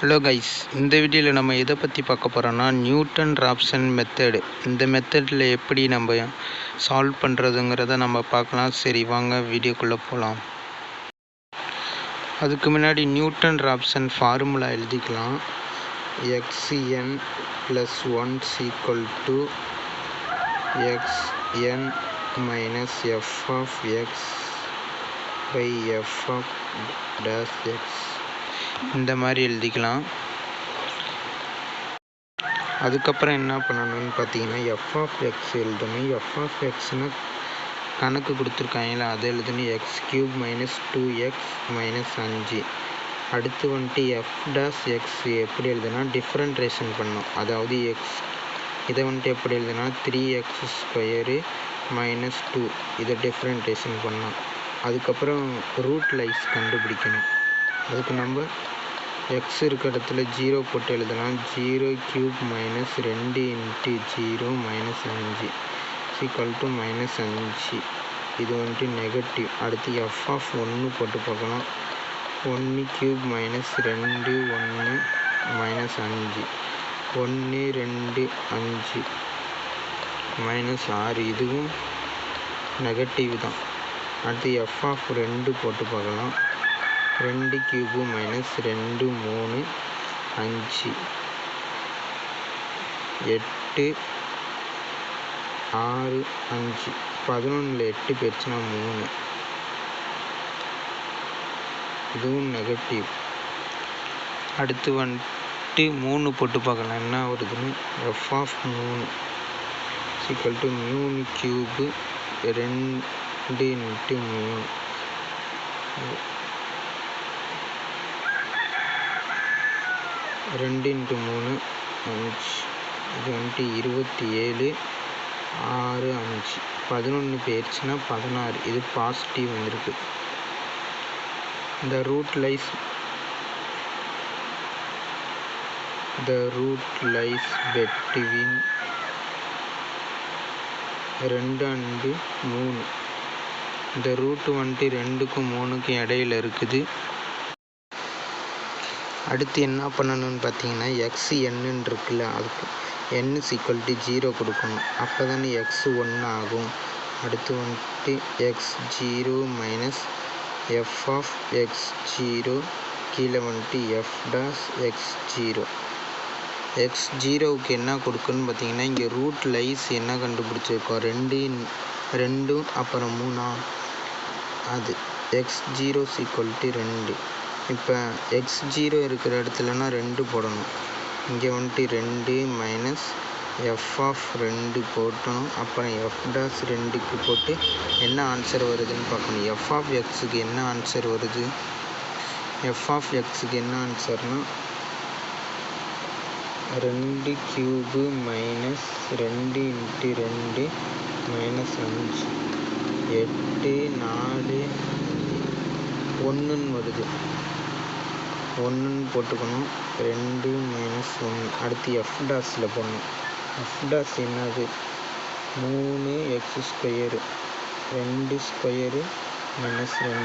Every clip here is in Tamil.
ஹலோ கைஸ், இந்த வீடியோவில் நம்ம எதை பற்றி பார்க்க போகிறோன்னா நியூட்டன் ராப்சன் மெத்தடு. இந்த மெத்தடில் எப்படி நம்ம சால்வ் பண்ணுறதுங்கிறத நம்ம பார்க்கலாம். சரி வாங்க வீடியோக்குள்ளே போகலாம். அதுக்கு முன்னாடி நியூட்டன் ராப்சன் ஃபார்முலா எழுதிக்கலாம். xn + 1 = xn - f(x/f)(x) இந்த மாதிரி எழுதிக்கலாம். அதுக்கப்புறம் என்ன பண்ணணும்னு பார்த்தீங்கன்னா f(x) எழுதணும். f(x)னா கணக்கு கொடுத்துருக்காங்களா, அதை எழுதணும். x³ - 2x - 5. அடுத்து வந்துட்டு f(x) எப்படி எழுதுனா டிஃப்ரெண்ட்ரேஷன் பண்ணணும். அதாவது இதை வந்துட்டு எப்படி எழுதுனா 3x² - 2 இதை டிஃப்ரெண்ட்ரேஷன் பண்ணணும். அதுக்கப்புறம் ரூட் லைஸ் கண்டுபிடிக்கணும். அதுக்கு நம்ம x இருக்கிற இடத்துல 0 போட்டு எழுதலாம். 0³ - 2 × 0 - 5 = -5. இது வந்துட்டு நெகட்டிவ். அடுத்து f(1) போட்டு பார்க்கலாம். 1³ - 2 1 - 5 1 2 5 -6. இதுவும் நெகட்டிவ் தான். அடுத்து f(2) போட்டு பார்க்கலாம். 2³ - 2 3 5 8 6 5 11ல் 8 போயிடுச்சுன்னா 3. இதுவும் நெகட்டிவ். அடுத்து வந்துட்டு 3 போட்டு பார்க்கலாம் என்ன வருதுன்னு. f(3) = 3³ 2 × 3 2 × 3 5. இது வந்துட்டு 27 6 5 11 போயிடுச்சுன்னா 16. இது பாசிட்டிவ் வந்திருக்கு. The root lies between 2 and 3. இந்த ரூட் வந்துட்டு 2க்கும் 3க்கும் இடையில இருக்குது. அடுத்து என்ன பண்ணணும்னு பார்த்தீங்கன்னா xn இருக்குல்ல, அதுக்கு n = 0 கொடுக்கணும். அப்போ தானே x1 ஆகும். அடுத்து வந்துட்டு x0 - f(x0) கீழே வந்துட்டு f'(x0). x0க்கு என்ன கொடுக்கணும்னு பார்த்தீங்கன்னா இங்கே ரூட் லைஸ் என்ன கண்டுபிடிச்சிருக்கோம், 2 அப்புறம் 3 அது x0 = 2. இப்போ x0 இருக்கிற இடத்துலனா 2 போடணும். இங்கே வந்துட்டு 2 - f(2) போட்டணும். அப்புறம் f'(2)க்கு போட்டு என்ன ஆன்சர் வருதுன்னு பார்க்கணும். f(x)க்கு என்ன ஆன்சர் வருது, f(x)க்கு என்ன ஆன்சர்னா 2³ - 2 × 2 - 5 8 4 1ன்னு வருது. 1ன்னு போட்டுக்கணும். 2 - 1. அடுத்து f'(ல் போடணும். f' என்னது 3x². 2² - 2 3 × 4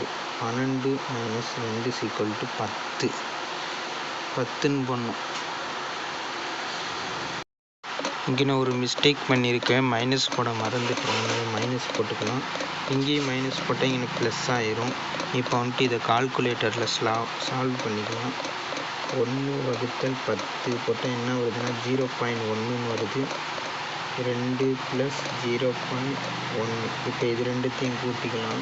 - 2 12 - 2 = 10. 10ன்னு போடணும். இங்கே நான் ஒரு மிஸ்டேக் பண்ணியிருக்கேன், மைனஸ் போட மறந்துட்டேன். மைனஸ் போட்டுக்கலாம். இங்கேயும் மைனஸ் போட்டால் இங்கே ப்ளஸ் ஆயிரும். இப்போ வந்துட்டு இதை கால்குலேட்டரில் சால்வ் பண்ணிக்கலாம். 1/10 போட்டால் என்ன வருதுன்னா 0.1ன்னு வருது. 2 + 0.1. இப்போ இது ரெண்டுத்தையும் கூட்டிக்கலாம்.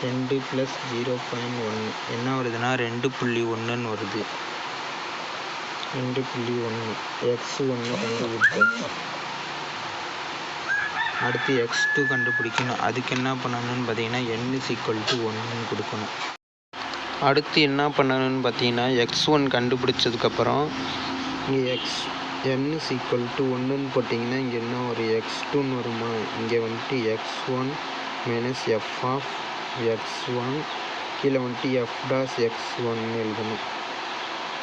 2 + 0.1 என்ன வருதுன்னா 2.1ன்னு வருது. 2.1 x1 கண்டுபிடிச்சாச்சு. அடுத்து x2 கண்டுபிடிக்கணும். அதுக்கு என்ன பண்ணணும்னு பார்த்தீங்கன்னா n = 1ன்னு கொடுக்கணும். அடுத்து என்ன பண்ணணும்னு பார்த்தீங்கன்னா x1 கண்டுபிடிச்சதுக்கப்புறம் இங்கே n = 1ன்னு போட்டிங்கன்னா இங்கே என்ன ஒரு x2ன்னு வருமா. இங்கே வந்துட்டு x1 - f(x1) கீழே வந்துட்டு f'(x1) எழுதணும்.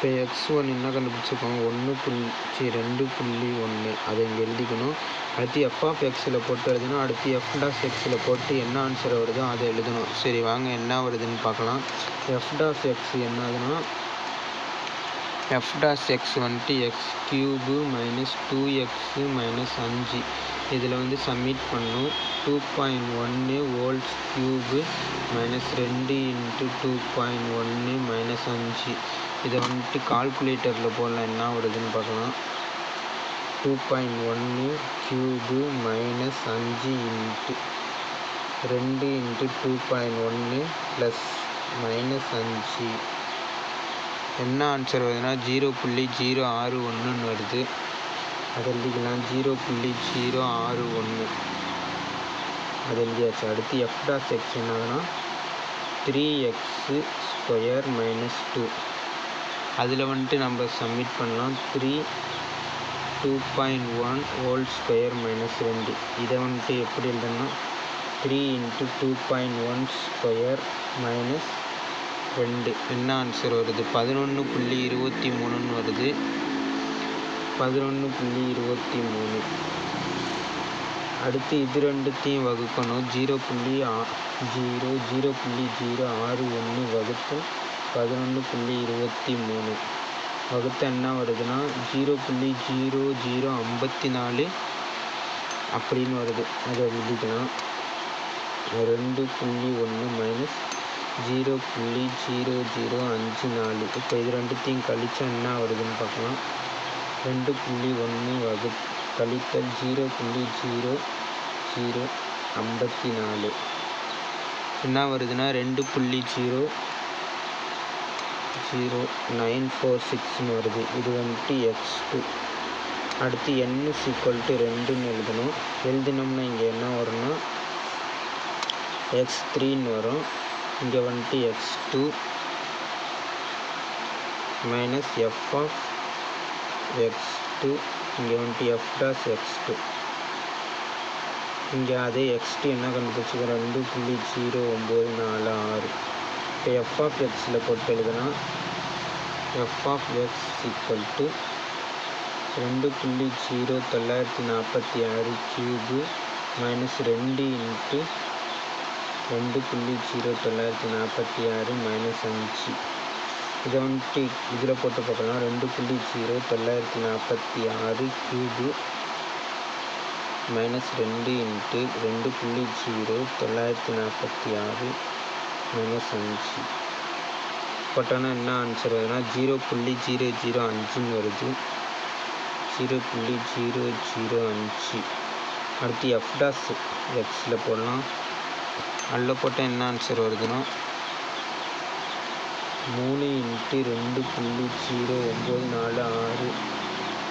இப்போ x1 என்ன கண்டுபிடிச்சிருக்கோம் 2.1 அதை இங்கே எழுதிக்கணும். அடுத்து f(x)ல் போட்டு எழுதணும். அடுத்து f'(x)ல் போட்டு என்ன ஆன்சர் வருதோ அதை எழுதணும். சரி வாங்க என்ன வருதுன்னு பார்க்கலாம். f(x) என்னதுன்னா f'(x) வந்துட்டு x³ - 2x - 5 இதில் வந்து சப்மிட் பண்ணும். 2.1 ஹோல் கியூபு -2 × 2.1 - 5 இதை வந்துட்டு கால்குலேட்டரில் போடலாம். என்ன வருதுன்னு பார்க்கலாம். 2.1 கியூபு -5 × 2 × 2.1 + -5 என்ன ஆன்சர் வருதுன்னா 0.061 வருது. அதை எழுதிக்கலாம் 0.061 அது எழுதியாச்சு. அடுத்து f'(x) என்னதுன்னா 3x² - 2 அதில் வந்துட்டு நம்ம சப்மிட் பண்ணலாம். 2.1 ஹோல் ஸ்கொயர் -2 இதை வந்துட்டு எப்படி எழுதணும்னா 3 × 2.1 ஸ்கொயர் -2 என்ன ஆன்சர் வருது 11.23 வருது. 11.23 அடுத்து இது ரெண்டுத்தையும் வகுக்கணும். 0.061 வகுத்து 11.23 வகுத்து என்ன வருதுன்னா 0.0054 அப்படின்னு வருது. அதை எழுதிக்கலாம் 2.1 - 0.0054 இப்போ இது ரெண்டுத்தையும் கழிச்சா என்ன வருதுன்னு பார்க்கலாம். 2.1 கழித்தல் 0.0054 என்ன வருதுன்னா 2.00946 வருது. இது வந்துட்டு x2. அடுத்து n = 2ன்னு எழுதணும். எழுதினோம்னா இங்கே என்ன வரும்னா x3ன்னு வரும். இங்கே வந்துட்டு x2 - f(x2) இங்கே வந்துட்டு f'(x2) இங்கே அதே x2 என்ன கண்டுபிடிச்சிக்கிறோம் 2.0946 இப்போ f(x)ல் போட்டு எழுதுனா f(x) = 2.00946³ - 2 × 2.00946 - 5 இதை வந்துட்டு இதில் போட்டு பார்க்கலாம். 2.00946³ - 2 × 2.00946 - 5 போட்டோன்னா என்ன ஆன்சர் வருதுன்னா 0.005 வருது. 0.005 அடுத்து f'(x)ல் போடலாம். அதில் போட்டால் என்ன ஆன்சர் வருதுன்னா 3 × 2.0946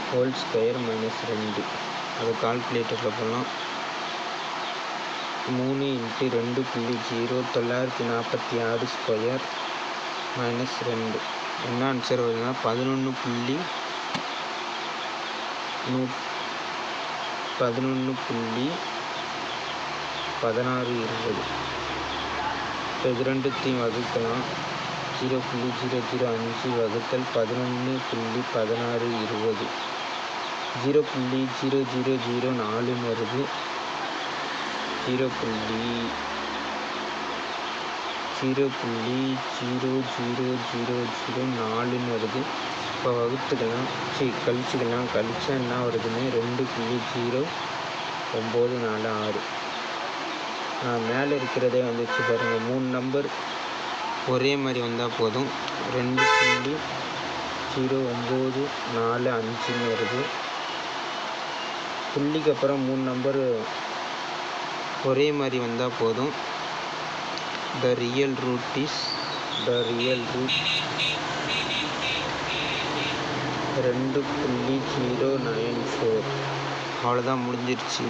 ஹோல் ஸ்கொயர் -2 அது கால்குலேட்டரில் போடலாம். 3 × 2.00946 ஸ்கொயர் -2 என்ன ஆன்சர் வருதுன்னா 11.1620 இப்போ இது ரெண்டுத்தையும் வகுக்கலாம். 0.005 வகுத்தல் 11.1620 0.0004 வருது. 0.00004 வருது. இப்போ வகுத்துக்கலாம் கழிச்சுக்கலாம். கழிச்சா என்ன வருதுன்னு 2.0946 மேலே இருக்கிறதே வந்துச்சு பாருங்கள். 3 நம்பர் ஒரே மாதிரி வந்தால் போதும். 2.0945 வருது. புள்ளிக்கு அப்புறம் 3 நம்பர் ஒரே மாதிரி வந்தால் போதும். the real root 2.094 அவ்வளோதான் முடிஞ்சிருச்சு.